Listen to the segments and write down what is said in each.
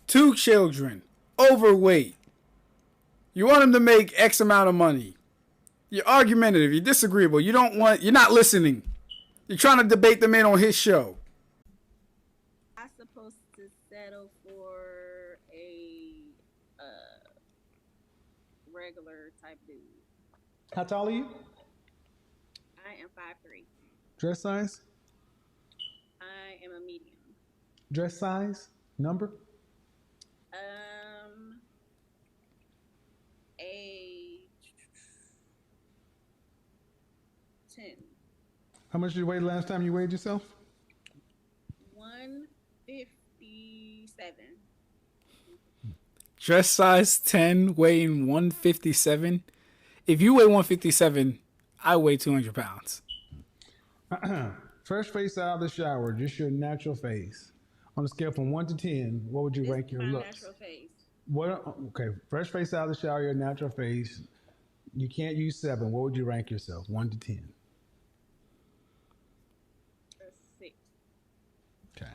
2 children, overweight. You want him to make X amount of money. You're argumentative. You're disagreeable. You're not listening. You're trying to debate the man on his show. I'm supposed to settle for a regular type dude. How tall are you? I am 5'3". Dress size? I am a medium. Dress size? Number? A 10. How much did you weigh the last time you weighed yourself? 157. Dress size 10, weighing 157. If you weigh 157, I weigh 200 pounds. Fresh face out of the shower, just your natural face. On a scale from 1 to 10, what would you rank your my looks? Natural face. Okay, fresh face out of the shower, your natural face. You can't use 7. What would you rank yourself? 1 to 10. A 6. Okay.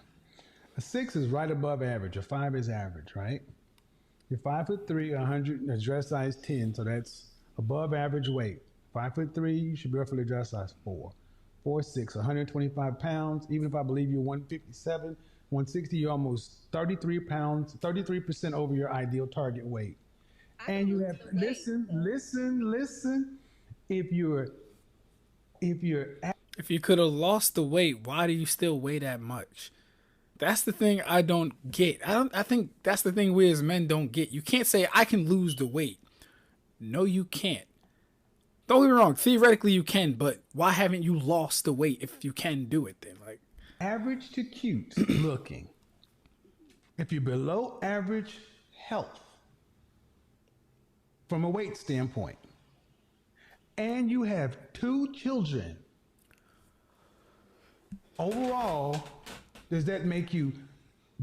A 6 is right above average. A 5 is average, right? You're 5'3", 100, dress size 10, so that's above average weight. 5'3", you should be roughly dress size 4. 4'6", 125 pounds. Even if I believe you're 157, 160, you're almost 33 pounds, 33% over your ideal target weight. And you have listen. If you could have lost the weight, why do you still weigh that much? That's the thing I don't get. I think that's the thing we as men don't get. You can't say I can lose the weight. No, you can't. Don't get me wrong. Theoretically, you can, but why haven't you lost the weight if you can do it then? Like, average to cute looking. If you're below average health from a weight standpoint, and you have 2 children, overall, does that make you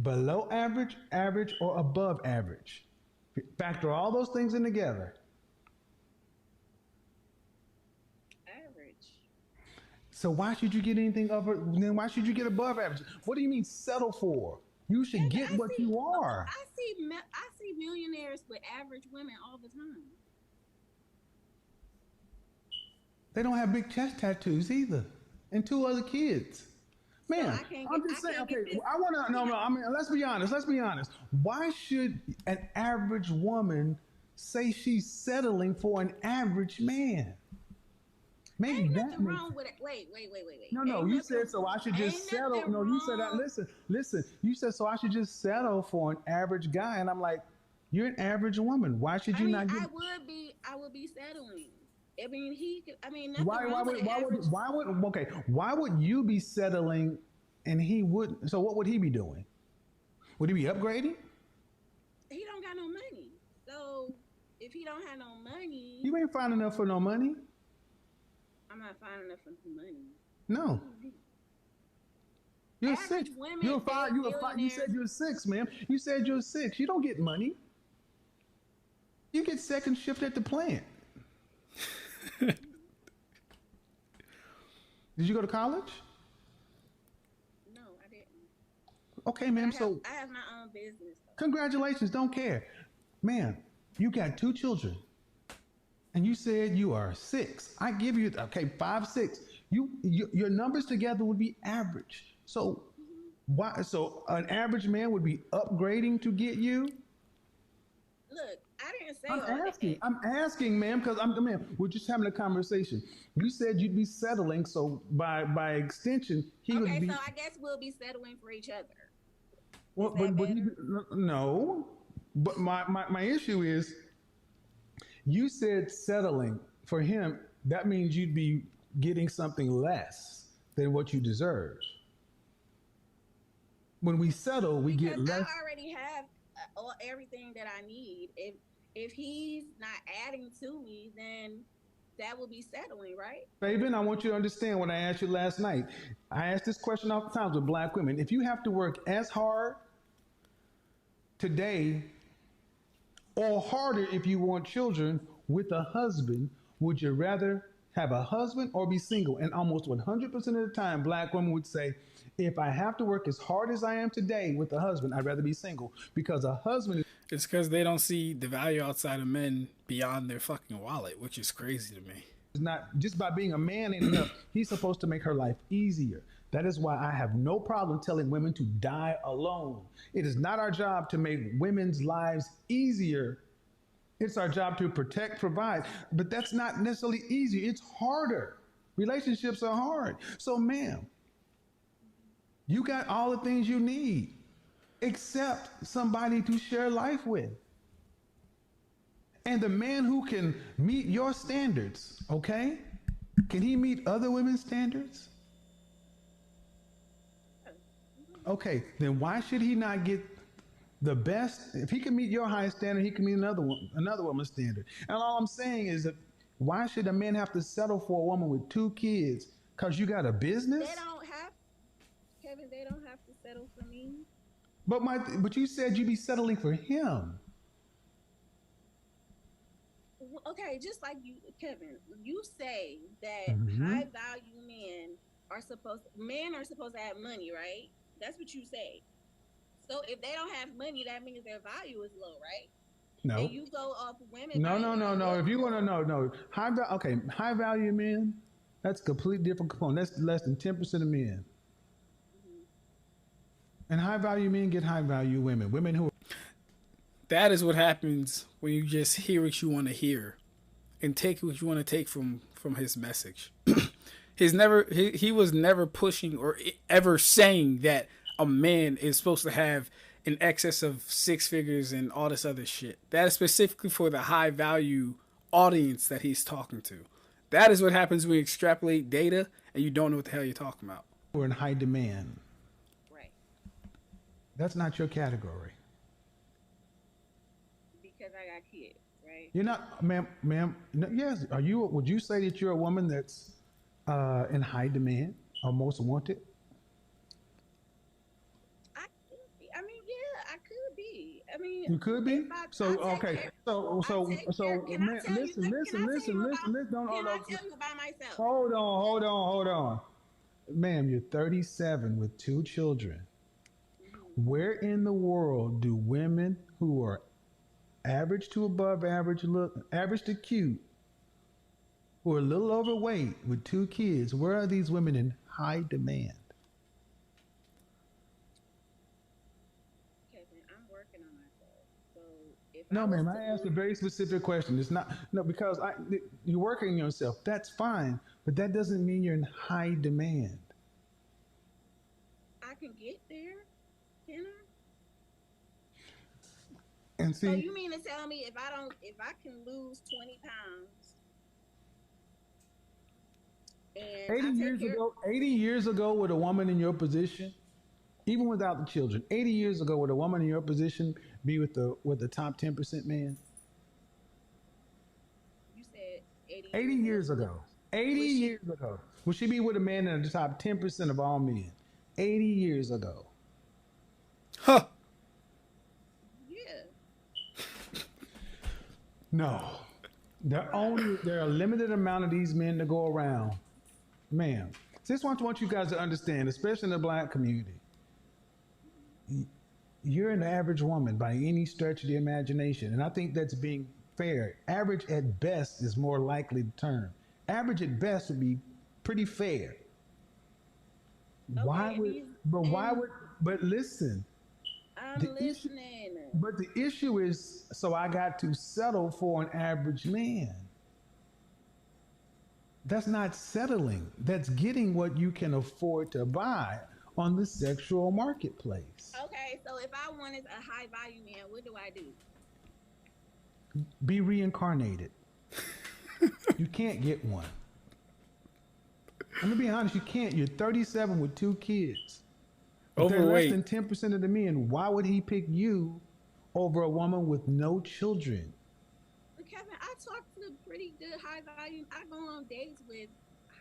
below average, average, or above average? Factor all those things in together. So why should you get anything over? Then why should you get above average? What do you mean settle for? You should get what you are. I see millionaires with average women all the time. They don't have big chest tattoos either, and 2 other kids. Man, So I'm just saying. Okay, I want to. No. I mean, let's be honest. Why should an average woman say she's settling for an average man? Maybe ain't that nothing wrong with it. Wait. No, you said so I should just settle. No, you said that. Listen. You said so I should just settle for an average guy, and I'm like, you're an average woman. Why should you not get? I would be settling. I mean, nothing wrong with average. Why would you be settling, and he wouldn't? So what would he be doing? Would he be upgrading? He don't got no money. So if he don't have no money, you ain't fine enough for no money. I'm not fine enough for money. No. You're average 6. Women, You're 5. You said you're 6, ma'am. You said you're 6. You don't get money. You get second shift at the plant. Did you go to college? No, I didn't. Okay, ma'am. I have my own business. Congratulations. Don't care. Ma'am, you got 2 children. And you said you are 6. I give you 5, 6. Your numbers together would be average. So why? So an average man would be upgrading to get you. Look, I didn't say. I'm asking, ma'am, because we're just having a conversation. You said you'd be settling, so by extension, he would be. Okay, so I guess we'll be settling for each other. Well, no. But my issue is. You said settling for him. That means you'd be getting something less than what you deserve. When we settle, we get less. I already have everything that I need. If he's not adding to me, then that will be settling, right? Fabian, I want you to understand what I asked you last night. I asked this question oftentimes with black women. If you have to work as hard today or harder if you want children with a husband, would you rather have a husband or be single. And almost 100% of the time, black women would say, if I have to work as hard as I am today with a husband, I'd rather be single because a husband It's because they don't see the value outside of men beyond their fucking wallet, which is crazy to me. is not just by being a man ain't enough. He's supposed to make her life easier. That is why I have no problem telling women to die alone. It is not our job to make women's lives easier. It's our job to protect, provide. But that's not necessarily easy. It's harder. Relationships are hard. So, ma'am, you got all the things you need except somebody to share life with. And the man who can meet your standards, okay? Can he meet other women's standards? Okay, then why should he not get the best? If he can meet your high standard, he can meet another woman's standard. And all I'm saying is that why should a man have to settle for a woman with 2 kids? Because you got a business? They don't have, Kevin, they don't have to settle for me. But you said you'd be settling for him. Okay, just like you, Kevin, you say that Mm-hmm. high value men are supposed to have money, right? That's what you say. So if they don't have money, that means their value is low, right? No. And you go off women. No. If you want to know, no. High value men, that's a completely different component. That's less than 10% of men. Mm-hmm. And high value men get high value women. Women who That is what happens when you just hear what you want to hear and take what you want to take from his message. He was never pushing or ever saying that a man is supposed to have in excess of 6 figures and all this other shit. That is specifically for the high value audience that he's talking to. That is what happens when you extrapolate data and you don't know what the hell you're talking about. are in high demand. Right. That's not your category. Because I got kids, right? You're not, ma'am. No, yes. Would you say that you're a woman that's in high demand or most wanted? I could be. I mean, yeah, I could be. I mean, You could be. So I take okay. care- So I take care- Can I tell you? listen. Can I tell you about? No, Can no. I tell you about myself? Hold on. Ma'am, you're 37 with 2 children. Mm-hmm. Where in the world do women who are average to above average, average to cute, who are a little overweight with 2 kids, where are these women in high demand? Kevin, I'm working on myself. So if No, I was ma'am, to I asked a lose- very specific question. It's not, no, because you're working on yourself. That's fine, but that doesn't mean you're in high demand. I can get there, can I? And So see, you mean to tell me if I can lose 20 pounds and 80 I take years care, ago, 80 years ago, with a woman in your position, even without the children, 80 years ago, would a woman in your position be with the top 10% man? you said 80 80 years ago. 80 Was she- years ago. Would she be with a man in the top 10% of all men? 80 years ago. Huh. Yeah. No. There are a limited amount of these men to go around. Ma'am, this one I want you guys to understand, especially in the black community. You're an average woman by any stretch of the imagination. And I think that's being fair. Average at best is more likely the term. Average at best would be pretty fair. Okay, But listen, I'm the issue- listening. but the issue is, so I got to settle for an average man. That's not settling. That's getting what you can afford to buy on the sexual marketplace. Okay, so if I wanted a high value man, what do I do? Be reincarnated. You can't get one. I'm gonna be honest, you can't. You're 37 with 2 kids. If they're less Overweight. than 10% of the men, why would he pick you over a woman with no children? But Kevin, I talk to pretty good high value. I go on dates with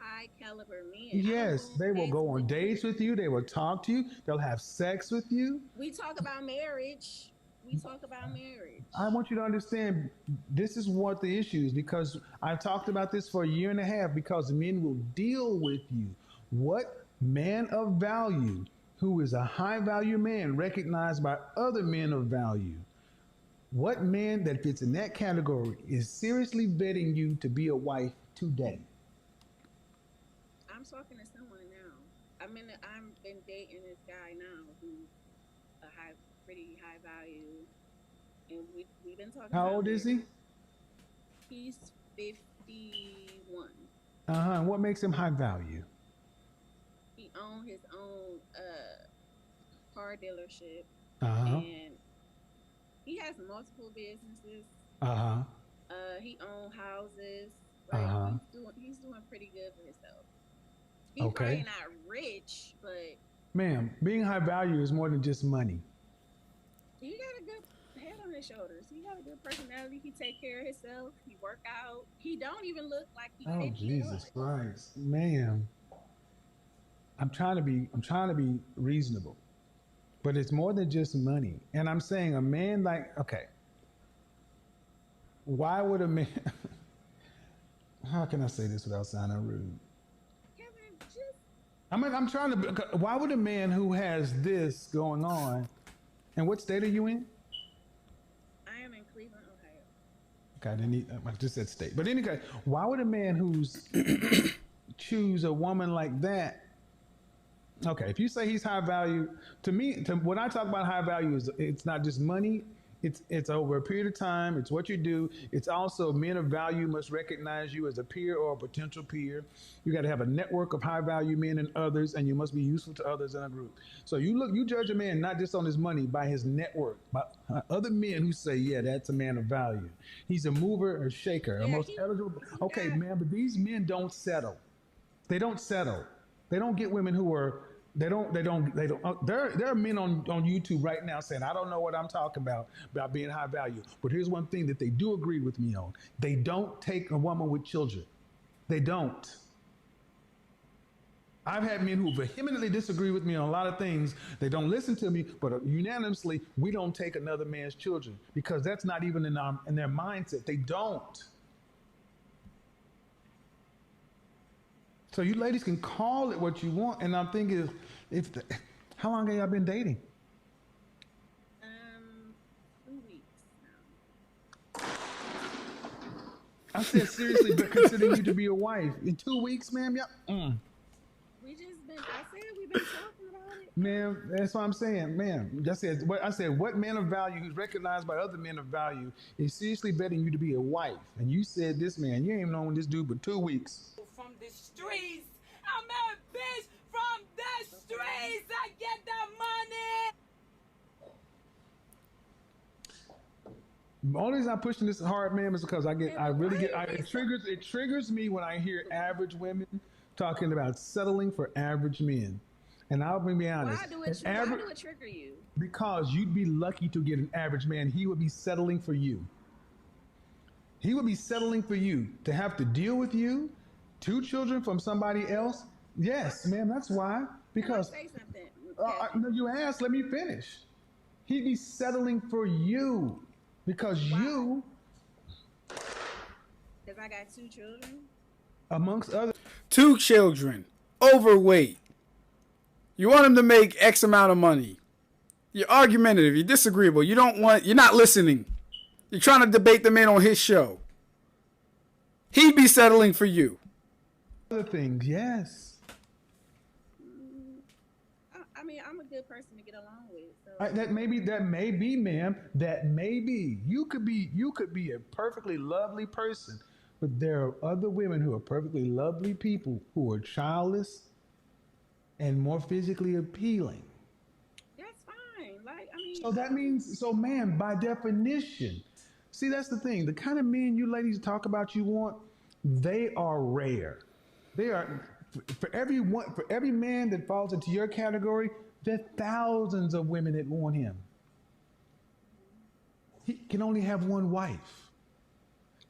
high caliber men. Yes, they will go on dates with you. They will talk to you. They'll have sex with you. We talk about marriage. we talk about I marriage. want you to understand this is what the issue is because I've talked about this for a year and a half because men will deal with you. What man of value, who is a high value man recognized by other men of value, what man that fits in that category is seriously vetting you to be a wife today? I'm talking to someone now. I'm been dating this guy now who's a pretty high value, and we've been talking How about old is he? marriage. He's 51. Uh huh. And what makes him high value? He owned his own car dealership, Uh huh. and he has multiple businesses. Uh huh. He owns houses. Uh Like huh. he's doing pretty good for himself. He's probably Okay. not rich, but Ma'am, being high value is more than just money. he got a good head on his shoulders. He got a good personality. He take care of himself. He work out. He don't even look like he Oh 50 Jesus plus. Christ, ma'am. I'm trying to be reasonable, but it's more than just money. And I'm saying a man like okay, why would a man? How can I say this without sounding rude? Kevin, just I mean, I'm trying to. Why would a man who has this going on, and what state are you in? I am in Cleveland, Ohio. Okay, I didn't need. I just said state. But anyway, why would a man who's choose a woman like that? Okay, if you say he's high value, to me, when I talk about high value, is it's not just money. It's over a period of time. It's what you do. It's also men of value must recognize you as a peer or a potential peer. You got to have a network of high value men and others, and you must be useful to others in a group. So you judge a man not just on his money, by his network, by other men who say, yeah, that's a man of value. He's a mover or shaker, a Yeah, most he eligible. he Okay, got. man, but these men don't settle. They don't settle. They don't get women who are. They don't. There are men on YouTube right now saying, I don't know what I'm talking about being high value. But here's one thing that they do agree with me on: they don't take a woman with children. They don't. I've had men who vehemently disagree with me on a lot of things. They don't listen to me, but unanimously, we don't take another man's children because that's not even in their mindset. They don't. So you ladies can call it what you want, and I'm thinking, if the, how long have y'all been dating? um 2 weeks now. I said seriously, but considering you to be a wife in 2 weeks, ma'am. Yep. We just been. I said we've been talking about it. Ma'am, that's what I'm saying, ma'am. I said, what man of value who's recognized by other men of value is seriously betting you to be a wife? And you said this man, you ain't even known this dude but 2 weeks. From the streets. I'm a bitch from the Okay. streets. I get the money. The only reason I'm pushing this hard, ma'am, is because I Kevin, really why get, you be so? it triggers me when I hear average women talking about settling for average men. And I'll be honest, Why do it trigger you? because you'd be lucky to get an average man. He would be settling for you. He would be settling for you to have to deal with you, two children from somebody else. Yes, ma'am, that's why. Can I Because say something, Kevin? no, you asked, let me finish. He'd be settling for you because Why? you, Because I got 2 children. amongst other. 2 children, overweight. You want him to make X amount of money. You're argumentative. You're disagreeable. You don't want. You're not listening. You're trying to debate the man on his show. He'd be settling for you. Other things, yes. Mm, I mean, I'm a good person to get along with. So That may be, ma'am. That may be. You could be a perfectly lovely person, but there are other women who are perfectly lovely people who are childless and more physically appealing. that's fine. Like, I mean, So that means, so man, by definition, see, that's the thing. The kind of men you ladies talk about you want, they are rare. They are for every man that falls into your category, there are thousands of women that want him. He can only have one wife.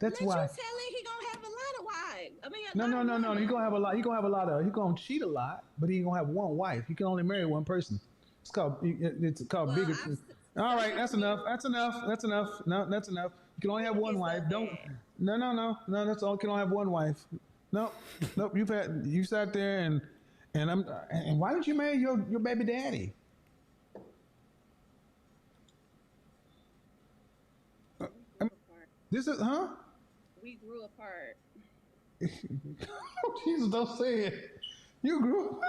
That's let you why. tell it. He gonna have a lot of wives. I mean, a No, lot no, of no, no. He women. gonna have a lot. He gonna have a lot of. He gonna cheat a lot, but he gonna have one wife. He can only marry one person. It's called. It's called Well, bigotry. All Some right, that's people, enough. That's enough. That's enough. No, that's enough. You can only have people one get wife. so Don't. bad. No, no, no, no. That's all. You can only have one wife. Nope, nope. You sat there and why did you marry your baby daddy? We grew apart. This is huh? We grew apart. Jesus, don't say it. You grew.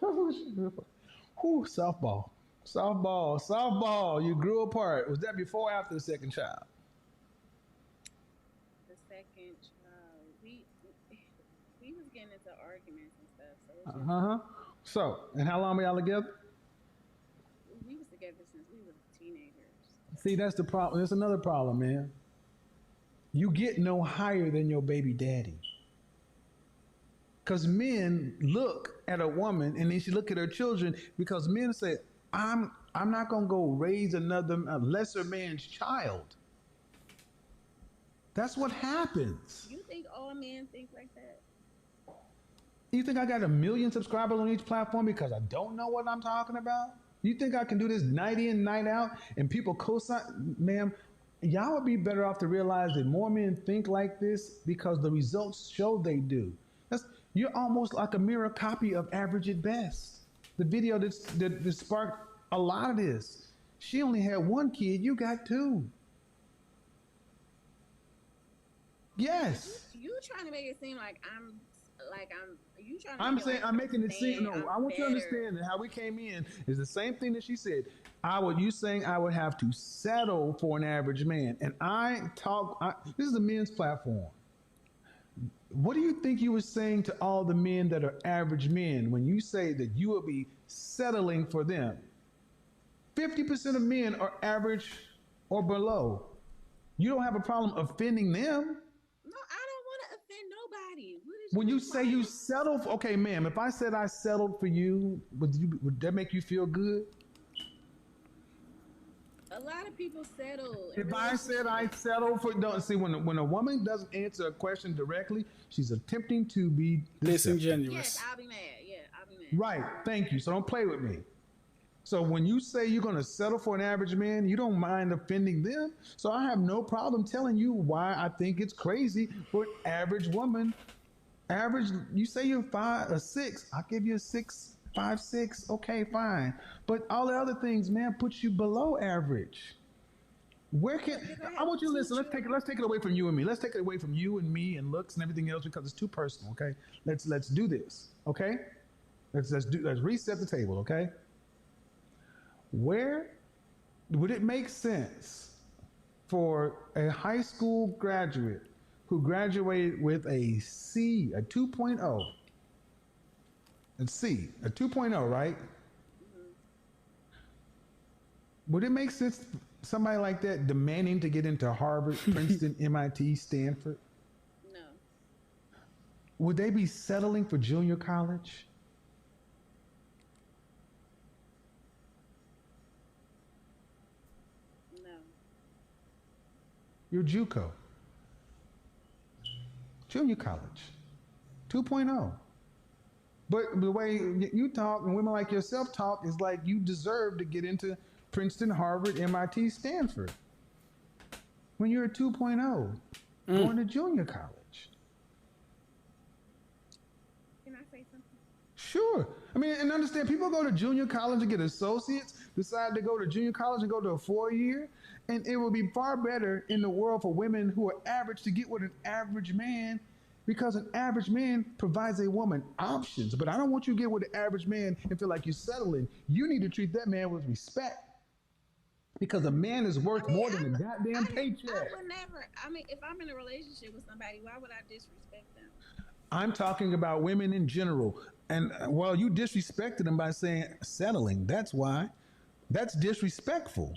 Whew, softball, softball, softball. You grew apart. Was that before or after the second child? The second child, we was getting into arguments and stuff. So it's Uh just huh. So, and how long were y'all together? we was together since we were teenagers. See, that's the problem. That's another problem, man. You get no higher than your baby daddy. Because men look at a woman and then she look at her children because men say, I'm not gonna go raise another a lesser man's child. That's what happens. You think all men think like that? You think I got 1 million subscribers on each platform because I don't know what I'm talking about? You think I can do this night in, night out, and people co-sign? Ma'am, y'all would be better off to realize that more men think like this because the results show they do. You're almost like a mirror copy of Average at Best. The video that sparked a lot of this. She only had one kid, you got two. Yes. You trying to make it seem like I'm you trying to I'm make it saying like I'm making I'm it seem saying no. I'm I want you to better. understand that how we came in is the same thing that she said. You saying I would have to settle for an average man, and this is a men's platform. What do you think you were saying to all the men that are average men when you say that you will be settling for them? 50% of men are average or below. You don't have a problem offending them. No, I don't want to offend nobody. What is When you what's say wrong you with settle for, okay, ma'am, if I said I settled for you, would that make you feel good? a lot of people settle in If I said I relationships. settled for, don't see when a woman doesn't answer a question directly, she's attempting to be deceptive. Yes, Disingenuous. I'll be mad. Yeah, I'll be mad. Right. Thank you. So don't play with me. So when you say you're going to settle for an average man, you don't mind offending them. So I have no problem telling you why I think it's crazy for an average woman. Average, you say you're a six. I'll give you a 6'5", 6". Okay, fine. But all the other things, man, puts you below average. Where can Look, if I I have want you to two listen? children, Let's take it away from you and me. Let's take it away from you and me and looks and everything else because it's too personal. Okay, let's do this. Okay, let's reset the table. Okay, where would it make sense for a high school graduate who graduated with a C, a 2.0, a C, a 2.0, right? hmm Would it make sense somebody like that demanding to get into Harvard, Princeton, MIT, Stanford? no, Would they be settling for junior college? no. Your JUCO, junior college, 2.0. But the way you talk and women like yourself talk is like you deserve to get into Princeton, Harvard, MIT, Stanford when you're a 2.0 going to junior college. Can I say something? Sure. I mean, and understand people go to junior college and get associates, decide to go to junior college and go to a 4 year. And it would be far better in the world for women who are average to get with an average man because an average man provides a woman options. But I don't want you to get with an average man and feel like you're settling. You need to treat that man with respect because a man is I worth mean, more than a goddamn I paycheck. would never. I mean, if I'm in a relationship with somebody, why would I disrespect them? I'm talking about women in general. And well, you disrespected them by saying settling. That's why. That's disrespectful.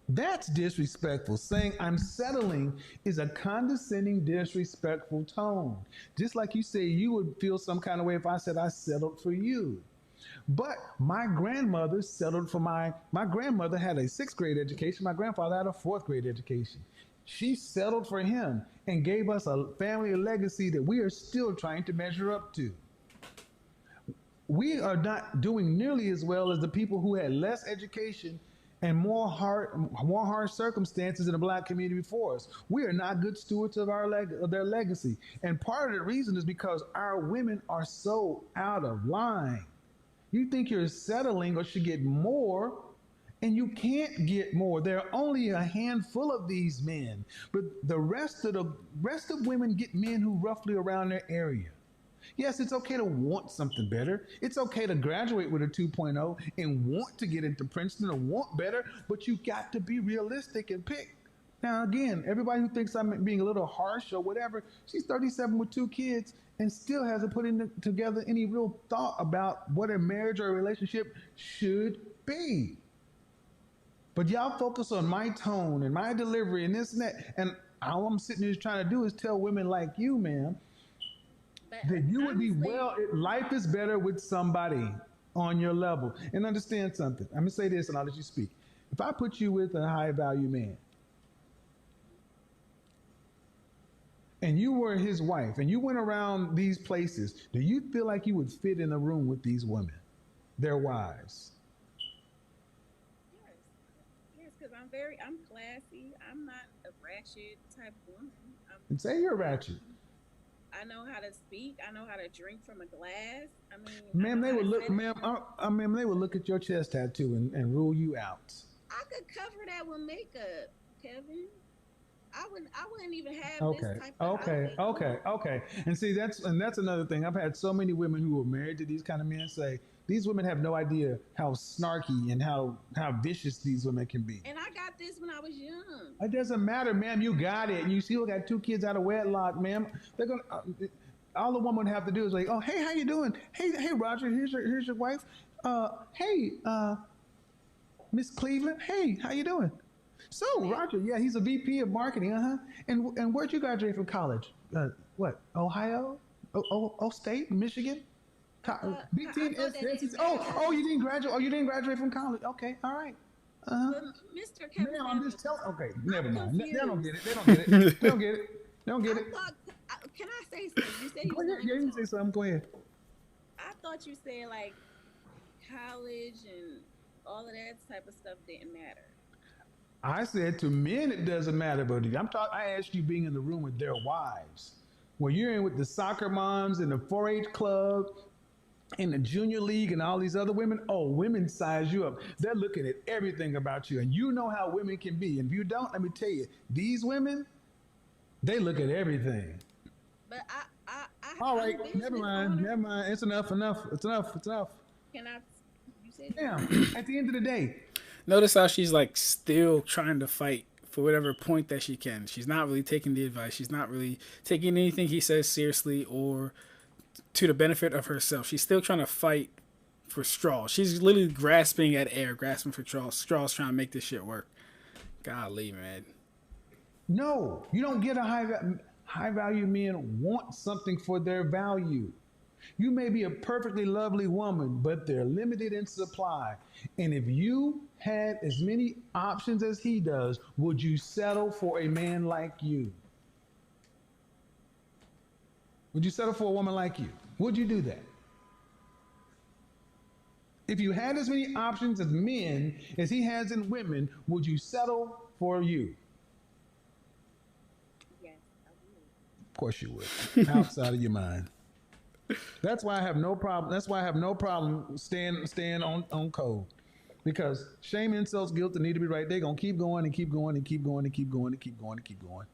That's disrespectful. Saying I'm settling is a condescending, disrespectful tone. Just like you say, you would feel some kind of way if I said I settled for you. But my grandmother settled for my grandmother had a sixth grade education. My grandfather had a fourth grade education. She settled for him and gave us a family legacy that we are still trying to measure up to. We are not doing nearly as well as the people who had less education and more harsh circumstances in the black community before us. We are not good stewards of of their legacy, and part of the reason is because our women are so out of line. You think you're settling or should get more, and you can't get more. There are only a handful of these men, but the rest of women get men who roughly around their area. Yes, it's okay to want something better. It's okay to graduate with a 2.0 and want to get into Princeton or want better, but you got to be realistic and pick. Now, again, everybody who thinks I'm being a little harsh or whatever, she's 37 with 2 kids and still hasn't put together any real thought about what a marriage or a relationship should be. But y'all focus on my tone and my delivery and this and that. And all I'm sitting here trying to do is tell women like you, ma'am, But that you would be honestly, life is better with somebody on your level. And understand something. I'm going to say this and I'll let you speak. If I put you with a high value man and you were his wife and you went around these places, do you feel like you would fit in a room with these women, their wives? yes, yes, because I'm classy. I'm not a ratchet type woman. And say you're ratchet. I know how to speak. I know how to drink from a glass. I mean, I Ma'am, know they how would to look, set. ma'am, ma'am, they would look at your chest tattoo and rule you out. I could cover that with makeup, Kevin. I wouldn't even have this Okay, type of okay, outfit okay, on. okay. And see, that's another thing. I've had so many women who were married to these kind of men say these women have no idea how snarky and how vicious these women can be. And I got this when I was young. It doesn't matter, ma'am. You got it. You still got 2 kids out of wedlock, ma'am. They're gonna. All the woman would have to do is like, oh, hey, how you doing? Hey, Roger. Here's your wife. Hey, Miss Cleveland. Hey, how you doing? So, Man, Roger, yeah, he's a VP of marketing, uh huh. And where'd you graduate from college? What? Ohio? State, Michigan? Big I Ten thought that didn't Oh, matter. you didn't graduate. Oh, you didn't graduate from college. Okay, all right. Uh huh. But Mr. Kevin Ma'am, I'm Samuels, just telling. Okay, I'm never mind. They don't confused. get it. They don't get it. They don't get it. They don't get I it. thought. Can I say something? You said you Go was ahead. gonna let Yeah, me you can say talk. something. Go ahead. I thought you said like college and all of that type of stuff didn't matter. I said to men it doesn't matter, but I'm talking. I asked you being in the room with their wives, where you're in with the soccer moms and the 4-H club in the junior league and all these other women. Oh, women size you up. They're looking at everything about you, and you know how women can be. And if you don't, let me tell you, these women they look at everything. But All I'm right, a never business mind, owner. never mind. It's enough, enough. It's enough. It's enough. Can I? You said you was Damn. gonna. At the end of the day, Notice how she's like still trying to fight for whatever point that she can. She's not really taking the advice. She's not really taking anything he says seriously or to the benefit of herself. She's still trying to fight for straws. She's literally grasping at air, grasping for straws, trying to make this shit work. Golly, man. no, you don't get a high value men want something for their value. You may be a perfectly lovely woman, but they're limited in supply. And if you had as many options as he does, would you settle for a man like you? Would you settle for a woman like you? Would you do that? If you had as many options as men as he has in women, would you settle for you? Yes, I will. Of course you would. Outside of your mind. That's why I have no problem. That's why I have no problem staying on code. Because shame, insults, guilt, and need to be right. They're gonna keep going and keep going and keep going and keep going and keep going and keep going.